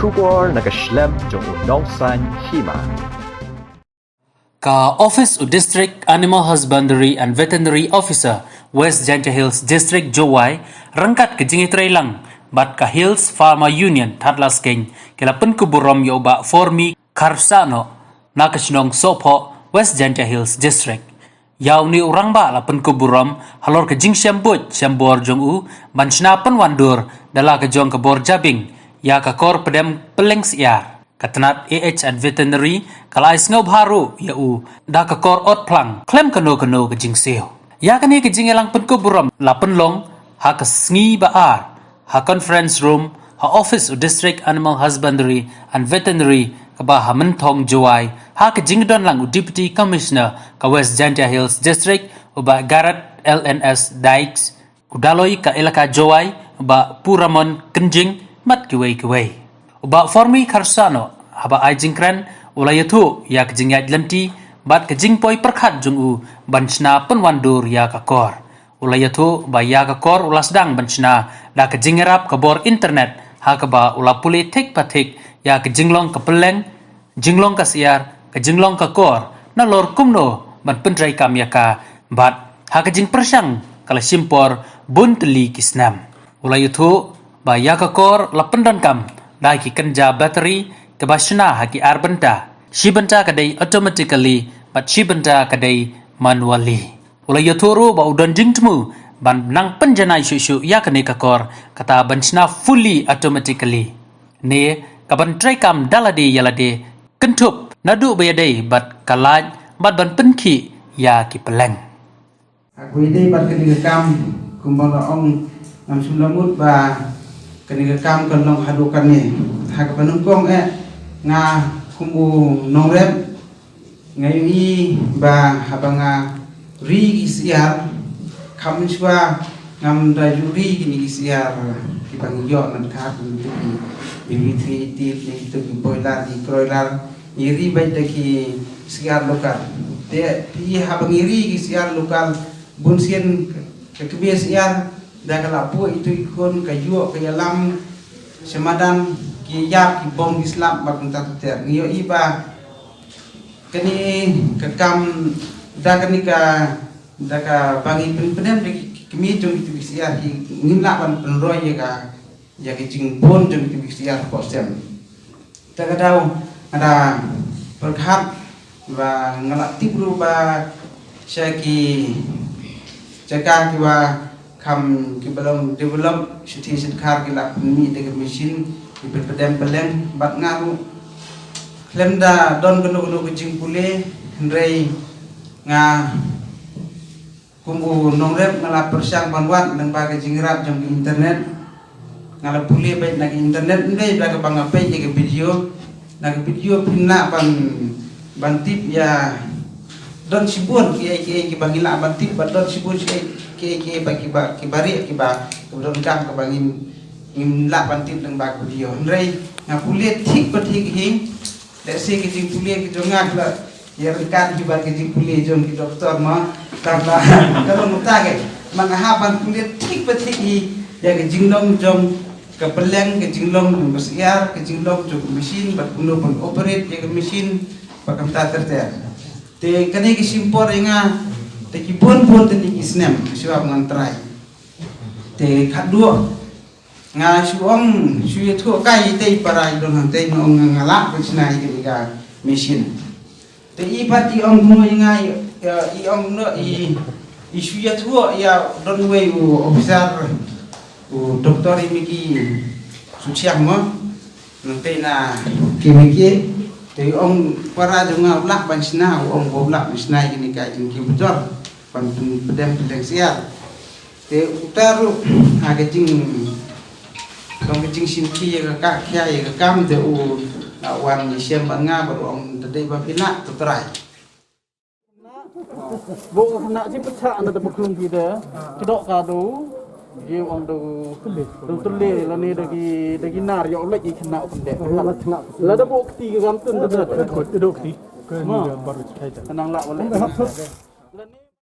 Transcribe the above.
Shubor nakaslem jong Nongsan Hima. Ka Office of District Animal Husbandry and Veterinary Officer West Janja Hills District Jowai rangkat ke Jingïarap lang bat ka Hills Farmer Union Tatlas King kila penkuburom yoba formi Karsano nakasnong Sopo West Janja Hills District. Yau ni Rangbah la penkuburom halor ke Jing Syambut Syambor jong u ban Shna Pynwandur dala ke jong ke bor jabing Ïaka kor Pdem Pylleng Syiar. Katanat AH at Veterinary kalai sngau baru yau Daka kor ot plang klem kano ke jing seo. Ya kani ke jing elang penkuburom la penlong ha ke sngi baar ha conference room ha Office of District Animal Husbandry and Veterinary ka ba ha mentong Jowai ha ke jing don lang Deputy Commissioner ka West Janja Hills District uba Garat LNS Dikes udaloi ka elaka Jowai uba Puramon Kenjing mat kiwei uba formi Karsano haba ai jingkran ulayatu ya ke jingyat lenti bat ke jingpoi perkhat jung u ban Shna Pynwandur ya ka kor ulayatu ba ya ka kor ulasdang ban Shna da ke Jingïarap ke bor internet ha ka ba ulapuli tik patik ya ke jinglong ke Pylleng jinglong ka Syiar ke jinglong ka kor na lor kumno ban pentrai kam Ïaka bat ha ke jing persang kala simpor bun teli kisnam ulayatu ba ya ka kor la pendan kam da ki kenja bateri ke ba Shna ha ki arbenta shibenta kadai automatically but shibenta kadai manually ulayatu ba udon jingtmu ban nang penjanai syusyu ya kene ka kor kata ban Shna fully automatically ne kaban trai kam dalade yalade kentup nadu bayadai bat kalaj bat ban penki ya ki Pylleng aku ide bat kene kam kumbang ong ngam sulamut ba kene kam kan long hadukan ni ha ka panungkong nga kumu nongrem ngai ba habanga ri Syiar kam swa ngam da juri ni Syiar ki bang yo nan ka ku bi tri ti ni to ki boilar di kroilar iri bai de ki Syiar lokal te pi habang iri ki Syiar lokal bunsien ke kebia Syiar da kala pu itu ikon kayu ke alam semadan ki yap ki bom Islam ba kunta ter ngiyo iba kani kekam da kani ka daka bangi Pdem de kimi jong itu Syiar ki ngimla ban penroy ya ki jingbon jong itu Syiar posem ta kadau ada perkhat và ngalak tibru ba syaki jaka ki wa kam ki belum develop siti sitkar ki la mi de mesin ki Pdem Pylleng bat ngaru klemda don gono ke jingpule ndrei nga kumu nongrem ngala persang banwat nang ba ke Jingïarap jong internet ngala pule baik nang internet ndrei ba ke bangape ke video nang video pinna ban tip ya don sibun ki bangila ban tip ba don sibun ki bagi ba ki bari ki ba don kam ke bangin la ban tip nang ba video ndrei ngapule tik patik hing desi ki jingpule ki jongak la ya rekan ki ba ki jingpule jong ki doktor ma karena kalau mutage manghaban kulit tik patik hi ya ke jinglong jong ke Pylleng ke jinglong Syiar ke jinglong jong mesin bat kuno pun operate ya ke mesin pakam ta terter te kani ki simpor inga te ki bon te ki snem siwa ngantrai te kadua nga suong suye tho kai te parai don han te ngong ngala ko sinai ki ga mesin te ipati ong no inga i ong no i suya tho ya don we officer doktor imiki suciak mo nanti na kimiki te ong para jonga ulak ban Shna ong boblak Shna ini ka jing ki betor ban Pdem Pylleng Syiar te utaru aga jing kong jing sinki ya ka kya ya kam te wan ni siam ban nga baru ong tadai ba pina tutrai bộ nãy chỉ bắt chạm là một khung gì đó cái độ cả đủ yêu ông đầu tuần lễ là này đây cái nار yêu lấy cái nào cũng đẹp là đó bộ tí cái gam tuần đó được cái độ tí cái năng lạ lên